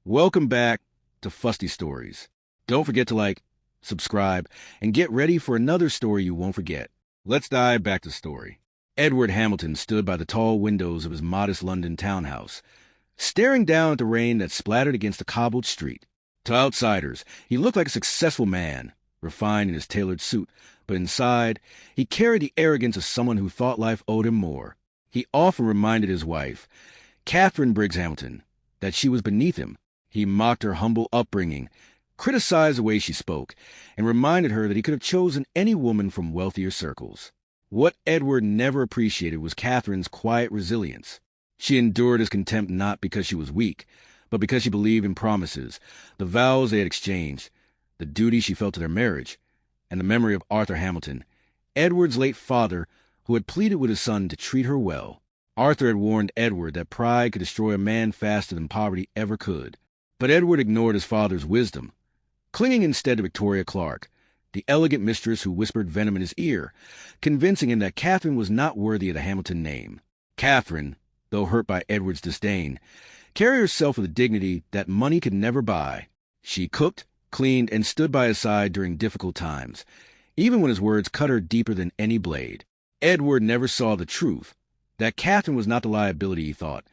Welcome back to Fusty Stories. Don't forget to like, subscribe, and get ready for another story you won't forget. Let's dive back to the story. Edward Hamilton stood by the tall windows of his modest London townhouse, staring down at the rain that splattered against the cobbled street. To outsiders, he looked like a successful man, refined in his tailored suit, but inside, he carried the arrogance of someone who thought life owed him more. He often reminded his wife, Catherine Briggs Hamilton, that she was beneath him. He mocked her humble upbringing, criticized the way she spoke, and reminded her that he could have chosen any woman from wealthier circles. What Edward never appreciated was Catherine's quiet resilience. She endured his contempt not because she was weak, but because she believed in promises, the vows they had exchanged, the duty she felt to their marriage, and the memory of Arthur Hamilton, Edward's late father, who had pleaded with his son to treat her well. Arthur had warned Edward that pride could destroy a man faster than poverty ever could. But Edward ignored his father's wisdom, clinging instead to Victoria Clark, the elegant mistress who whispered venom in his ear, convincing him that Catherine was not worthy of the Hamilton name. Catherine, though hurt by Edward's disdain, carried herself with a dignity that money could never buy. She cooked, cleaned, and stood by his side during difficult times, even when his words cut her deeper than any blade. Edward never saw the truth, that Catherine was not the liability he thought,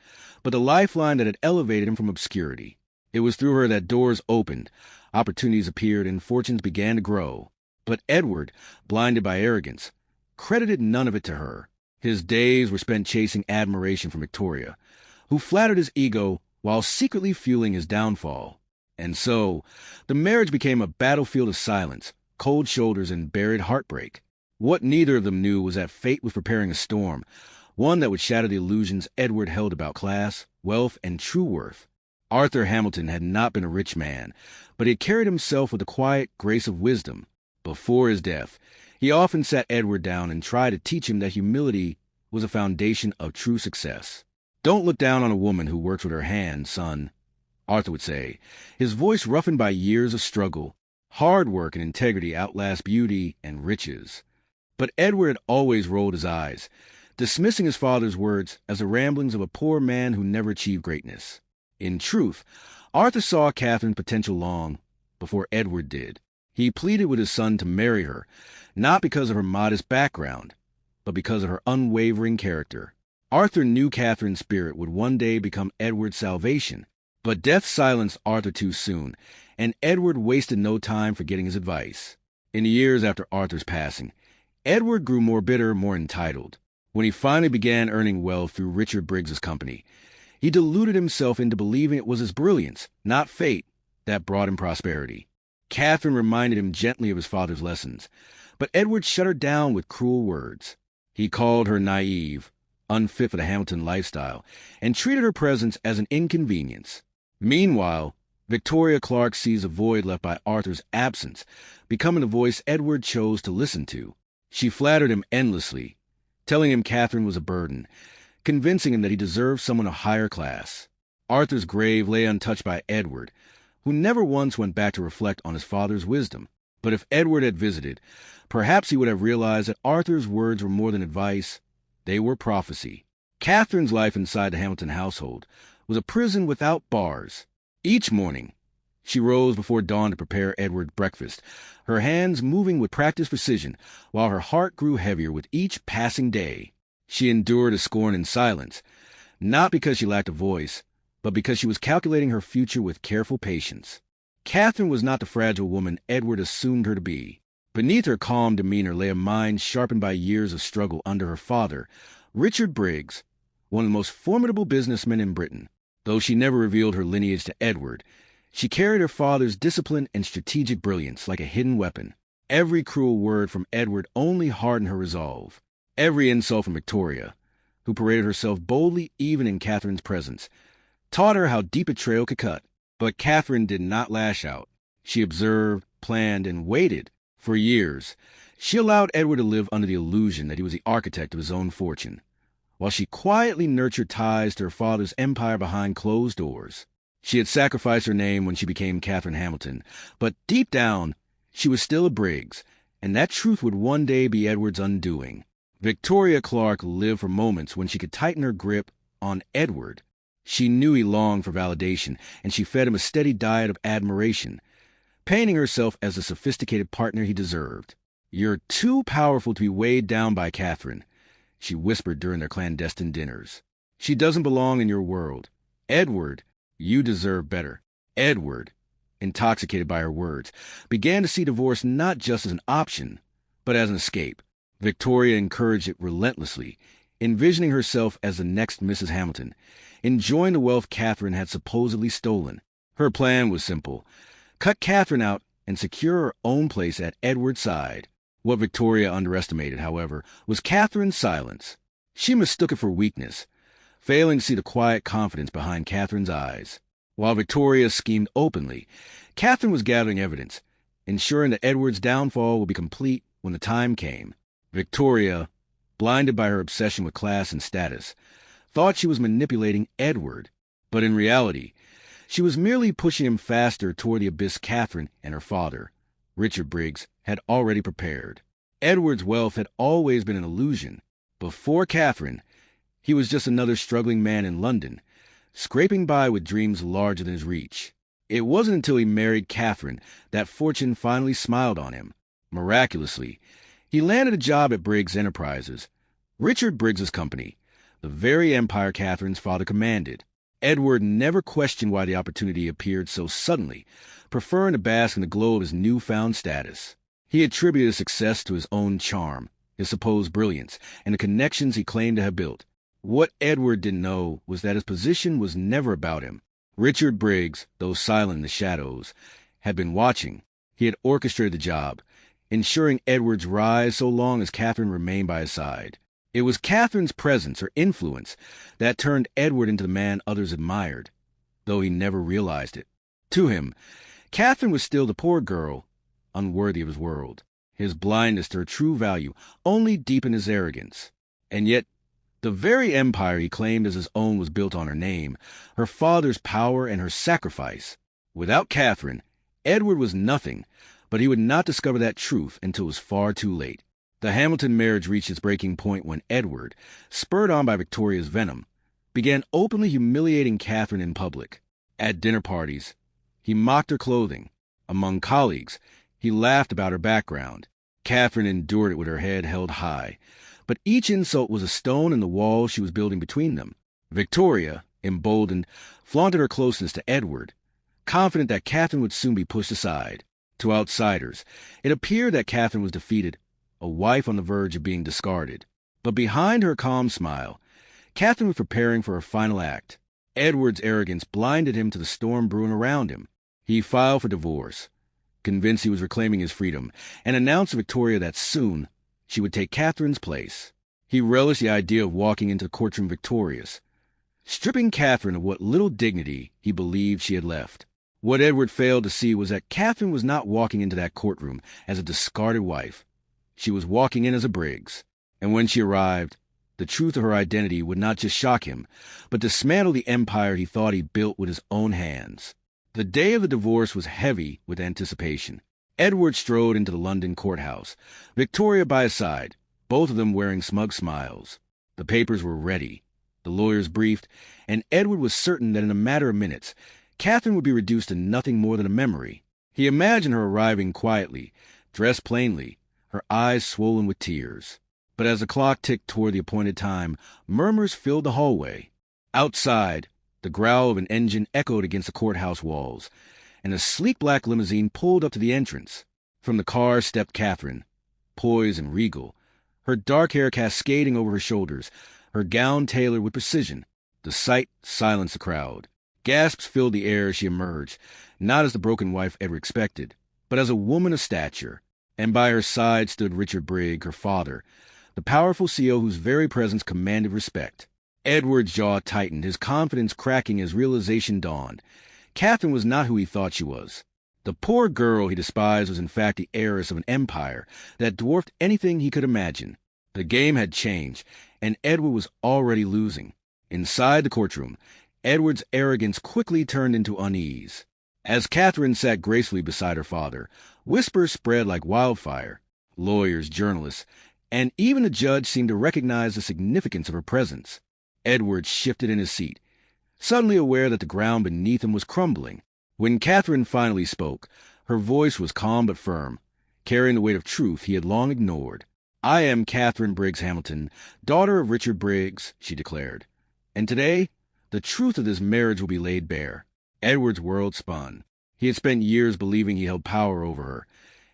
but the lifeline that had elevated him from obscurity. It was through her that doors opened, opportunities appeared, and fortunes began to grow. But Edward, blinded by arrogance, credited none of it to her. His days were spent chasing admiration from Victoria, who flattered his ego while secretly fueling his downfall. And so, the marriage became a battlefield of silence, cold shoulders, and buried heartbreak. What neither of them knew was that fate was preparing a storm, one that would shatter the illusions Edward held about class, wealth, and true worth. Arthur Hamilton had not been a rich man, but he had carried himself with the quiet grace of wisdom. Before his death, he often sat Edward down and tried to teach him that humility was a foundation of true success. "Don't look down on a woman who works with her hands, son," Arthur would say, his voice roughened by years of struggle. Hard work and integrity outlast beauty and riches. But Edward had always rolled his eyes, dismissing his father's words as the ramblings of a poor man who never achieved greatness. In truth, Arthur saw Catherine's potential long before Edward did. He pleaded with his son to marry her, not because of her modest background, but because of her unwavering character. Arthur knew Catherine's spirit would one day become Edward's salvation, but death silenced Arthur too soon, and Edward wasted no time forgetting his advice. In the years after Arthur's passing, Edward grew more bitter, more entitled. When he finally began earning wealth through Richard Briggs's company, he deluded himself into believing it was his brilliance, not fate, that brought him prosperity. Catherine reminded him gently of his father's lessons, but Edward shut her down with cruel words. He called her naive, unfit for the Hamilton lifestyle, and treated her presence as an inconvenience. Meanwhile, Victoria Clark sees a void left by Arthur's absence, becoming the voice Edward chose to listen to. She flattered him endlessly, telling him Catherine was a burden, convincing him that he deserved someone of higher class. Arthur's grave lay untouched by Edward, who never once went back to reflect on his father's wisdom. But if Edward had visited, perhaps he would have realized that Arthur's words were more than advice, they were prophecy. Catherine's life inside the Hamilton household was a prison without bars. Each morning, she rose before dawn to prepare Edward's breakfast, her hands moving with practiced precision, while her heart grew heavier with each passing day. She endured his scorn in silence, not because she lacked a voice, but because she was calculating her future with careful patience. Catherine was not the fragile woman Edward assumed her to be. Beneath her calm demeanor lay a mind sharpened by years of struggle under her father, Richard Briggs, one of the most formidable businessmen in Britain. Though she never revealed her lineage to Edward, she carried her father's discipline and strategic brilliance like a hidden weapon. Every cruel word from Edward only hardened her resolve. Every insult from Victoria, who paraded herself boldly even in Catherine's presence, taught her how deep betrayal could cut. But Catherine did not lash out. She observed, planned, and waited. For years, she allowed Edward to live under the illusion that he was the architect of his own fortune, while she quietly nurtured ties to her father's empire behind closed doors. She had sacrificed her name when she became Catherine Hamilton, but deep down, she was still a Briggs, and that truth would one day be Edward's undoing. Victoria Clark lived for moments when she could tighten her grip on Edward, She knew he longed for validation, and she fed him a steady diet of admiration, painting herself as the sophisticated partner he deserved. "You're too powerful to be weighed down by Catherine," she whispered during their clandestine dinners. "She doesn't belong in your world. Edward, you deserve better." Edward, intoxicated by her words, began to see divorce not just as an option, but as an escape. Victoria encouraged it relentlessly, envisioning herself as the next Mrs. Hamilton, enjoying the wealth Catherine had supposedly stolen. Her plan was simple: cut Catherine out and secure her own place at Edward's side. What Victoria underestimated, however, was Catherine's silence. She mistook it for weakness, failing to see the quiet confidence behind Catherine's eyes. While Victoria schemed openly, Catherine was gathering evidence, ensuring that Edward's downfall would be complete when the time came. Victoria, blinded by her obsession with class and status, thought she was manipulating Edward, but in reality, she was merely pushing him faster toward the abyss Catherine and her father, Richard Briggs, had already prepared. Edward's wealth had always been an illusion. Before Catherine, he was just another struggling man in London, scraping by with dreams larger than his reach. It wasn't until he married Catherine that fortune finally smiled on him. Miraculously, he landed a job at Briggs Enterprises, Richard Briggs's company, the very empire Catherine's father commanded. Edward never questioned why the opportunity appeared so suddenly, preferring to bask in the glow of his newfound status. He attributed his success to his own charm, his supposed brilliance, and the connections he claimed to have built. What Edward didn't know was that his position was never about him. Richard Briggs, though silent in the shadows, had been watching. He had orchestrated the job, ensuring Edward's rise so long as Catherine remained by his side. It was Catherine's presence or influence that turned Edward into the man others admired, though he never realized it. To him, Catherine was still the poor girl, unworthy of his world. His blindness to her true value only deepened his arrogance. And yet, the very empire he claimed as his own was built on her name, her father's power, and her sacrifice. Without Catherine, Edward was nothing, but he would not discover that truth until it was far too late. The Hamilton marriage reached its breaking point when Edward, spurred on by Victoria's venom, began openly humiliating Catherine in public. At dinner parties, he mocked her clothing. Among colleagues, he laughed about her background. Catherine endured it with her head held high, but each insult was a stone in the wall she was building between them. Victoria, emboldened, flaunted her closeness to Edward, confident that Catherine would soon be pushed aside. To outsiders, it appeared that Catherine was defeated, a wife on the verge of being discarded. But behind her calm smile, Catherine was preparing for her final act. Edward's arrogance blinded him to the storm brewing around him. He filed for divorce, convinced he was reclaiming his freedom, and announced to Victoria that soon she would take Catherine's place. He relished the idea of walking into the courtroom victorious, stripping Catherine of what little dignity he believed she had left. What Edward failed to see was that Catherine was not walking into that courtroom as a discarded wife. She was walking in as a Briggs, and when she arrived, the truth of her identity would not just shock him, but dismantle the empire he thought he built with his own hands. The day of the divorce was heavy with anticipation. Edward strode into the London courthouse, Victoria by his side, both of them wearing smug smiles. The papers were ready, the lawyers briefed, and Edward was certain that in a matter of minutes, Catherine would be reduced to nothing more than a memory. He imagined her arriving quietly, dressed plainly, her eyes swollen with tears. But as the clock ticked toward the appointed time, murmurs filled the hallway. Outside, the growl of an engine echoed against the courthouse walls, and a sleek black limousine pulled up to the entrance. From the car stepped Catherine, poised and regal, her dark hair cascading over her shoulders, her gown tailored with precision. The sight silenced the crowd. Gasps filled the air as she emerged, not as the broken wife Edward expected, but as a woman of stature. And by her side stood Richard Briggs, her father, the powerful CEO whose very presence commanded respect. Edward's jaw tightened, his confidence cracking as realization dawned. Catherine was not who he thought she was. The poor girl he despised was in fact the heiress of an empire that dwarfed anything he could imagine. The game had changed, and Edward was already losing. Inside the courtroom, Edward's arrogance quickly turned into unease. As Catherine sat gracefully beside her father, whispers spread like wildfire. Lawyers, journalists, and even the judge seemed to recognize the significance of her presence. Edward shifted in his seat, suddenly aware that the ground beneath him was crumbling. When Catherine finally spoke, her voice was calm but firm, carrying the weight of truth he had long ignored. "I am Catherine Briggs Hamilton, daughter of Richard Briggs," she declared. "And today, the truth of this marriage will be laid bare." Edward's world spun. He had spent years believing he held power over her,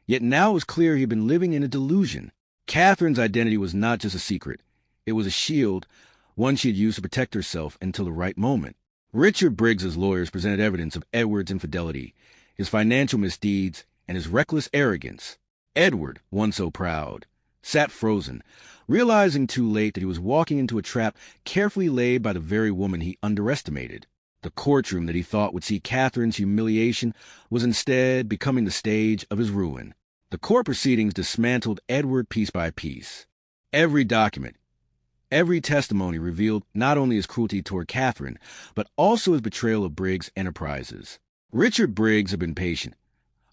yet now it was clear he had been living in a delusion. Catherine's identity was not just a secret. It was a shield, one she had used to protect herself until the right moment. Richard Briggs's lawyers presented evidence of Edward's infidelity, his financial misdeeds, and his reckless arrogance. Edward, once so proud, sat frozen, realizing too late that he was walking into a trap carefully laid by the very woman he underestimated. The courtroom that he thought would see Catherine's humiliation was instead becoming the stage of his ruin. The court proceedings dismantled Edward piece by piece. Every document, every testimony revealed not only his cruelty toward Catherine, but also his betrayal of Briggs Enterprises. Richard Briggs had been patient,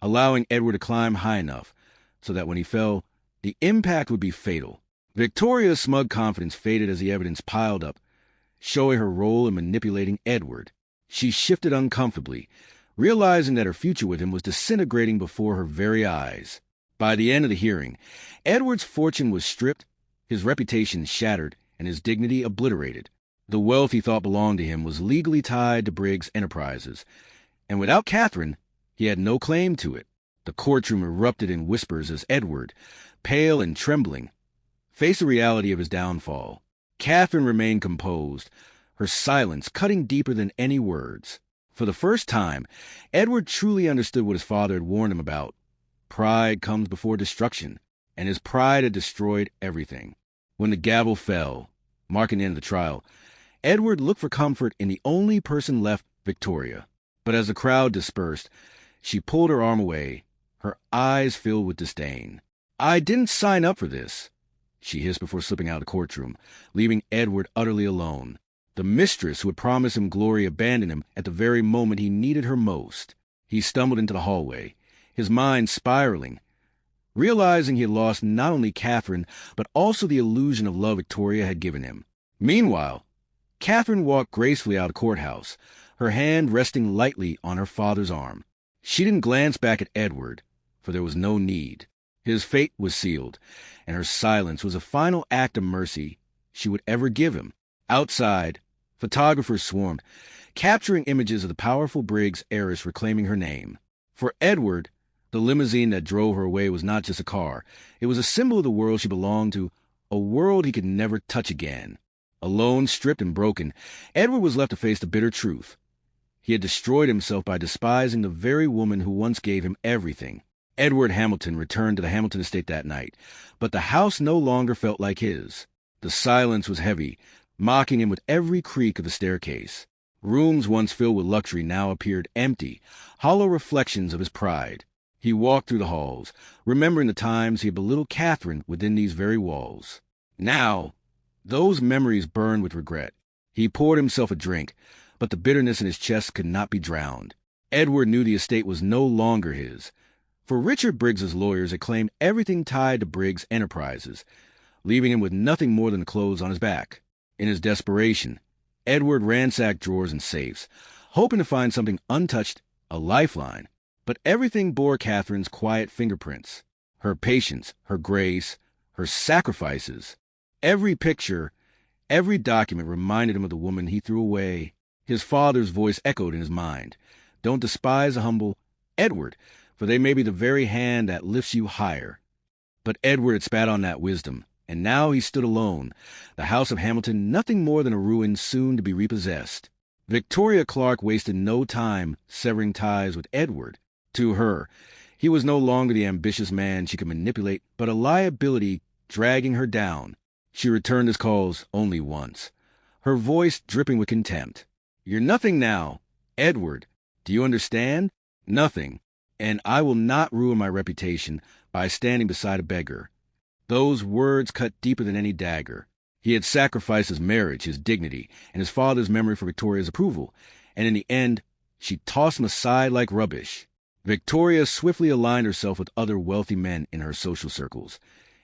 allowing Edward to climb high enough so that when he fell, the impact would be fatal. Victoria's smug confidence faded as the evidence piled up, showing her role in manipulating Edward. She shifted uncomfortably, realizing that her future with him was disintegrating before her very eyes. By the end of the hearing, Edward's fortune was stripped, his reputation shattered, and his dignity obliterated. The wealth he thought belonged to him was legally tied to Briggs Enterprises, and without Catherine, he had no claim to it. The courtroom erupted in whispers as Edward, pale and trembling, faced the reality of his downfall. Catherine remained composed, her silence cutting deeper than any words. For the first time, Edward truly understood what his father had warned him about. Pride comes before destruction, and his pride had destroyed everything. When the gavel fell, marking the end of the trial, Edward looked for comfort in the only person left, Victoria. But as the crowd dispersed, she pulled her arm away, her eyes filled with disdain. "I didn't sign up for this," she hissed before slipping out of the courtroom, leaving Edward utterly alone. The mistress who had promised him glory abandoned him at the very moment he needed her most. He stumbled into the hallway, his mind spiraling, realizing he had lost not only Catherine, but also the illusion of love Victoria had given him. Meanwhile, Catherine walked gracefully out of the courthouse, her hand resting lightly on her father's arm. She didn't glance back at Edward, for there was no need. His fate was sealed, and her silence was a final act of mercy she would ever give him. Outside, photographers swarmed, capturing images of the powerful Briggs heiress reclaiming her name. For Edward, the limousine that drove her away was not just a car. It was a symbol of the world she belonged to, a world he could never touch again. Alone, stripped and broken, Edward was left to face the bitter truth. He had destroyed himself by despising the very woman who once gave him everything. Edward Hamilton returned to the Hamilton estate that night, but the house no longer felt like his. The silence was heavy, mocking him with every creak of the staircase. Rooms once filled with luxury now appeared empty, hollow reflections of his pride. He walked through the halls, remembering the times he had belittled Catherine within these very walls. Now, those memories burned with regret. He poured himself a drink, but the bitterness in his chest could not be drowned. Edward knew the estate was no longer his, for Richard Briggs's lawyers had claimed everything tied to Briggs Enterprises, leaving him with nothing more than the clothes on his back. In his desperation, Edward ransacked drawers and safes, hoping to find something untouched, a lifeline. But everything bore Catherine's quiet fingerprints. Her patience, her grace, her sacrifices. Every picture, every document reminded him of the woman he threw away. His father's voice echoed in his mind. "Don't despise the humble, Edward, for they may be the very hand that lifts you higher." But Edward had spat on that wisdom, and now he stood alone, the house of Hamilton nothing more than a ruin soon to be repossessed. Victoria Clark wasted no time severing ties with Edward. To her, he was no longer the ambitious man she could manipulate, but a liability dragging her down. She returned his calls only once, her voice dripping with contempt. "You're nothing now, Edward. Do you understand? Nothing. And I will not ruin my reputation by standing beside a beggar." Those words cut deeper than any dagger. He had sacrificed his marriage, his dignity, and his father's memory for Victoria's approval, and in the end, she tossed him aside like rubbish. Victoria swiftly aligned herself with other wealthy men in her social circles,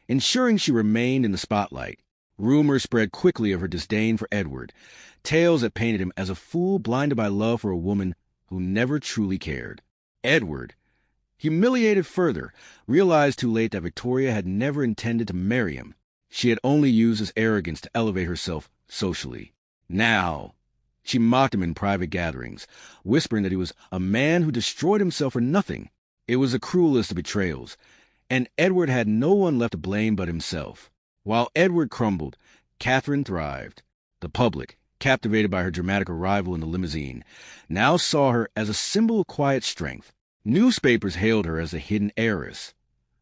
ensuring she remained in the spotlight. Rumors spread quickly of her disdain for Edward, tales that painted him as a fool blinded by love for a woman who never truly cared. Edward, humiliated further, realized too late that Victoria had never intended to marry him. She had only used his arrogance to elevate herself socially. Now, she mocked him in private gatherings, whispering that he was a man who destroyed himself for nothing. It was the cruelest of betrayals, and Edward had no one left to blame but himself. While Edward crumbled, Catherine thrived. The public, captivated by her dramatic arrival in the limousine, now saw her as a symbol of quiet strength. Newspapers hailed her as the hidden heiress,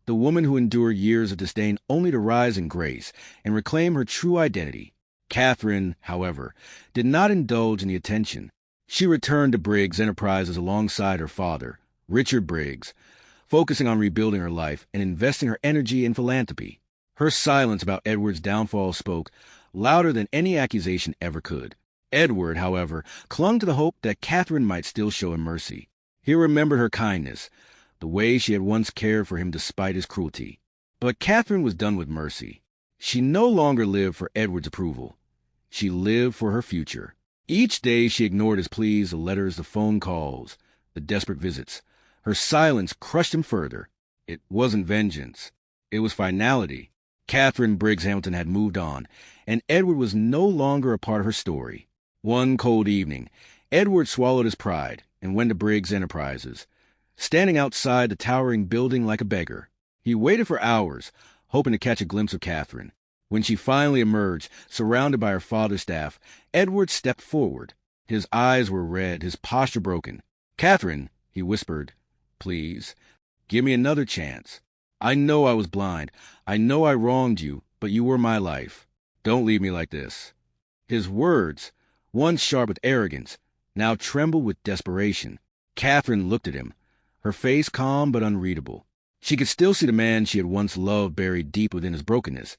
the woman who endured years of disdain only to rise in grace and reclaim her true identity. Catherine, however, did not indulge in the attention. She returned to Briggs Enterprises alongside her father, Richard Briggs, focusing on rebuilding her life and investing her energy in philanthropy. Her silence about Edward's downfall spoke louder than any accusation ever could. Edward, however, clung to the hope that Catherine might still show him mercy. He remembered her kindness, the way she had once cared for him despite his cruelty. But Catherine was done with mercy. She no longer lived for Edward's approval. She lived for her future. Each day she ignored his pleas, the letters, the phone calls, the desperate visits. Her silence crushed him further. It wasn't vengeance. It was finality. Catherine Briggs Hamilton had moved on, and Edward was no longer a part of her story. One cold evening, Edward swallowed his pride and went to Briggs Enterprises, standing outside the towering building like a beggar. He waited for hours, hoping to catch a glimpse of Catherine. When she finally emerged, surrounded by her father's staff, Edward stepped forward. His eyes were red, his posture broken. "Catherine," he whispered, "please, give me another chance. I know I was blind. I know I wronged you, but you were my life. Don't leave me like this." His words, once sharp with arrogance, now trembled with desperation. Catherine looked at him, her face calm but unreadable. She could still see the man she had once loved buried deep within his brokenness,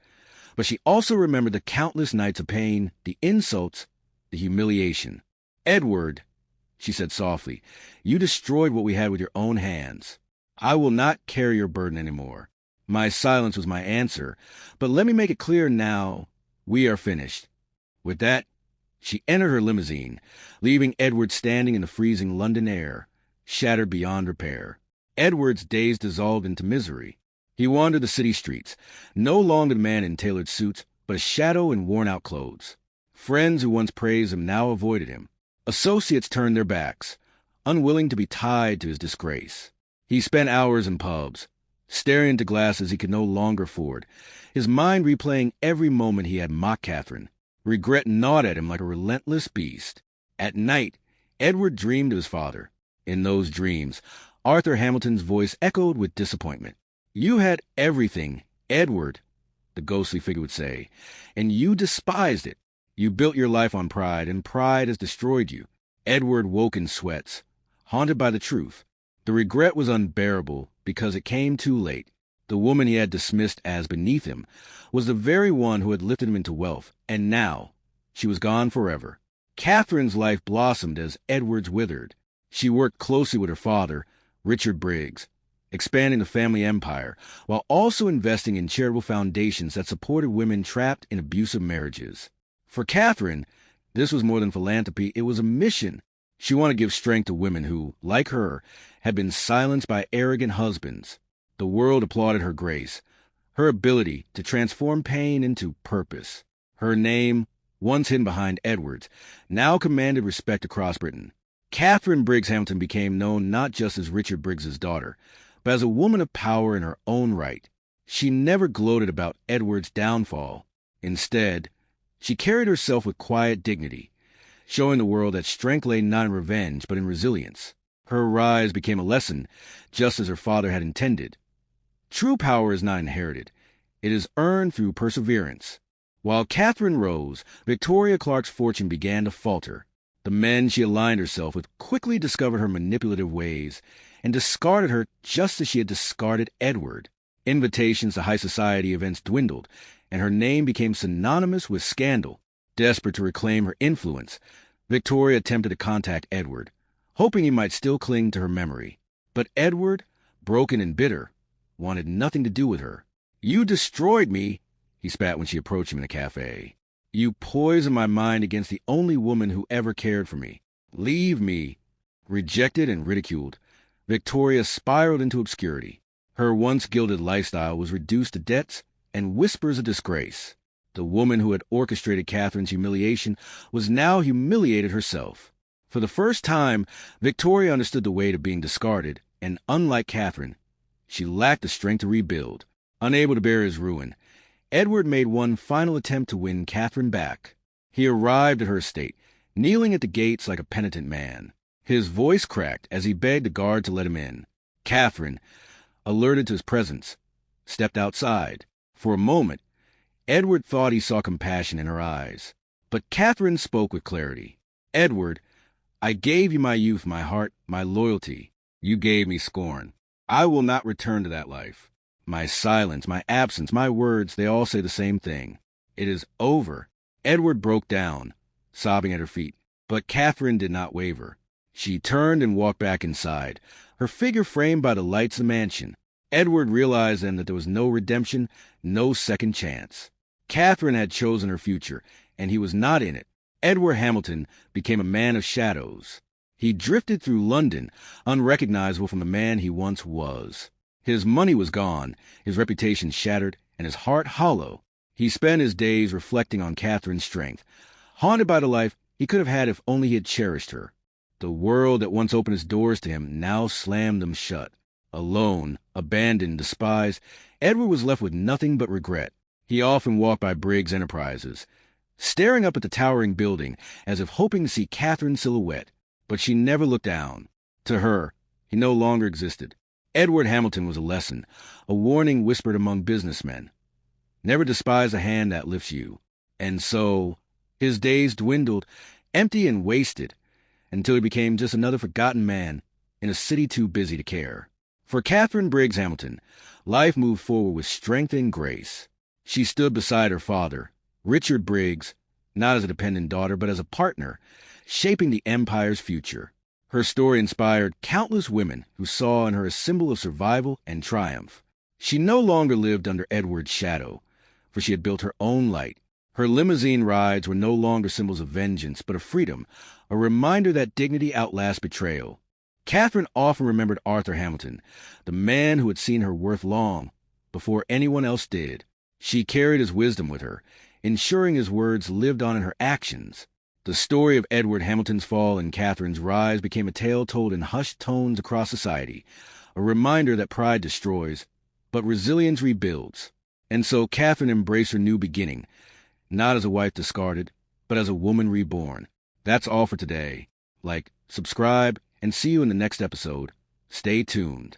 but she also remembered the countless nights of pain, the insults, the humiliation. "Edward," she said softly, "you destroyed what we had with your own hands. I will not carry your burden anymore." My silence was my answer, but let me make it clear now, we are finished. With that, she entered her limousine, leaving Edward standing in the freezing London air, shattered beyond repair. Edward's days dissolved into misery. He wandered the city streets, no longer the man in tailored suits, but a shadow in worn-out clothes. Friends who once praised him now avoided him. Associates turned their backs, unwilling to be tied to his disgrace. He spent hours in pubs, staring into glasses he could no longer afford, his mind replaying every moment he had mocked Catherine. Regret gnawed at him like a relentless beast. At night, Edward dreamed of his father. In those dreams, Arthur Hamilton's voice echoed with disappointment. "You had everything, Edward," the ghostly figure would say, "and you despised it. You built your life on pride, and pride has destroyed you." Edward woke in sweats, haunted by the truth. The regret was unbearable because it came too late. The woman he had dismissed as beneath him was the very one who had lifted him into wealth, and now she was gone forever. Catherine's life blossomed as Edward's withered. She worked closely with her father, Richard Briggs, expanding the family empire, while also investing in charitable foundations that supported women trapped in abusive marriages. For Catherine, this was more than philanthropy, it was a mission. She wanted to give strength to women who, like her, had been silenced by arrogant husbands. The world applauded her grace, her ability to transform pain into purpose. Her name, once hidden behind Edward's, now commanded respect across Britain. Catherine Briggs Hamilton became known not just as Richard Briggs's daughter, but as a woman of power in her own right. She never gloated about Edward's downfall. Instead, she carried herself with quiet dignity, showing the world that strength lay not in revenge, but in resilience. Her rise became a lesson, just as her father had intended. True power is not inherited. It is earned through perseverance. While Catherine rose, Victoria Clark's fortune began to falter. The men she aligned herself with quickly discovered her manipulative ways and discarded her just as she had discarded Edward. Invitations to high society events dwindled, and her name became synonymous with scandal. Desperate to reclaim her influence, Victoria attempted to contact Edward, hoping he might still cling to her memory. But Edward, broken and bitter, wanted nothing to do with her. "You destroyed me," he spat when she approached him in a cafe. "You poison my mind against the only woman who ever cared for me. Leave me." Rejected and ridiculed, Victoria spiraled into obscurity. Her once gilded lifestyle was reduced to debts and whispers of disgrace. The woman who had orchestrated Catherine's humiliation was now humiliated herself. For the first time, Victoria understood the weight of being discarded, and unlike Catherine, she lacked the strength to rebuild. Unable to bear his ruin, Edward made one final attempt to win Catherine back. He arrived at her estate, kneeling at the gates like a penitent man. His voice cracked as he begged the guard to let him in. Catherine, alerted to his presence, stepped outside. For a moment, Edward thought he saw compassion in her eyes. But Catherine spoke with clarity. "Edward, I gave you my youth, my heart, my loyalty. You gave me scorn. I will not return to that life. My silence, my absence, my words, they all say the same thing. It is over." Edward broke down, sobbing at her feet. But Catherine did not waver. She turned and walked back inside, her figure framed by the lights of the mansion. Edward realized then that there was no redemption, no second chance. Catherine had chosen her future, and he was not in it. Edward Hamilton became a man of shadows. He drifted through London, unrecognizable from the man he once was. His money was gone, his reputation shattered, and his heart hollow. He spent his days reflecting on Catherine's strength, haunted by the life he could have had if only he had cherished her. The world that once opened its doors to him now slammed them shut. Alone, abandoned, despised, Edward was left with nothing but regret. He often walked by Briggs Enterprises, staring up at the towering building as if hoping to see Catherine's silhouette. But she never looked down. To her, he no longer existed. Edward Hamilton was a lesson, a warning whispered among businessmen. Never despise a hand that lifts you. And so, his days dwindled, empty and wasted, until he became just another forgotten man in a city too busy to care. For Catherine Briggs Hamilton, life moved forward with strength and grace. She stood beside her father, Richard Briggs, not as a dependent daughter, but as a partner, shaping the empire's future. Her story inspired countless women who saw in her a symbol of survival and triumph. She no longer lived under Edward's shadow, for she had built her own light. Her limousine rides were no longer symbols of vengeance, but of freedom, a reminder that dignity outlasts betrayal. Catherine often remembered Arthur Hamilton, the man who had seen her worth long before anyone else did. She carried his wisdom with her, ensuring his words lived on in her actions. The story of Edward Hamilton's fall and Catherine's rise became a tale told in hushed tones across society, a reminder that pride destroys, but resilience rebuilds. And so Catherine embraced her new beginning, not as a wife discarded, but as a woman reborn. That's all for today. Like, subscribe, and see you in the next episode. Stay tuned.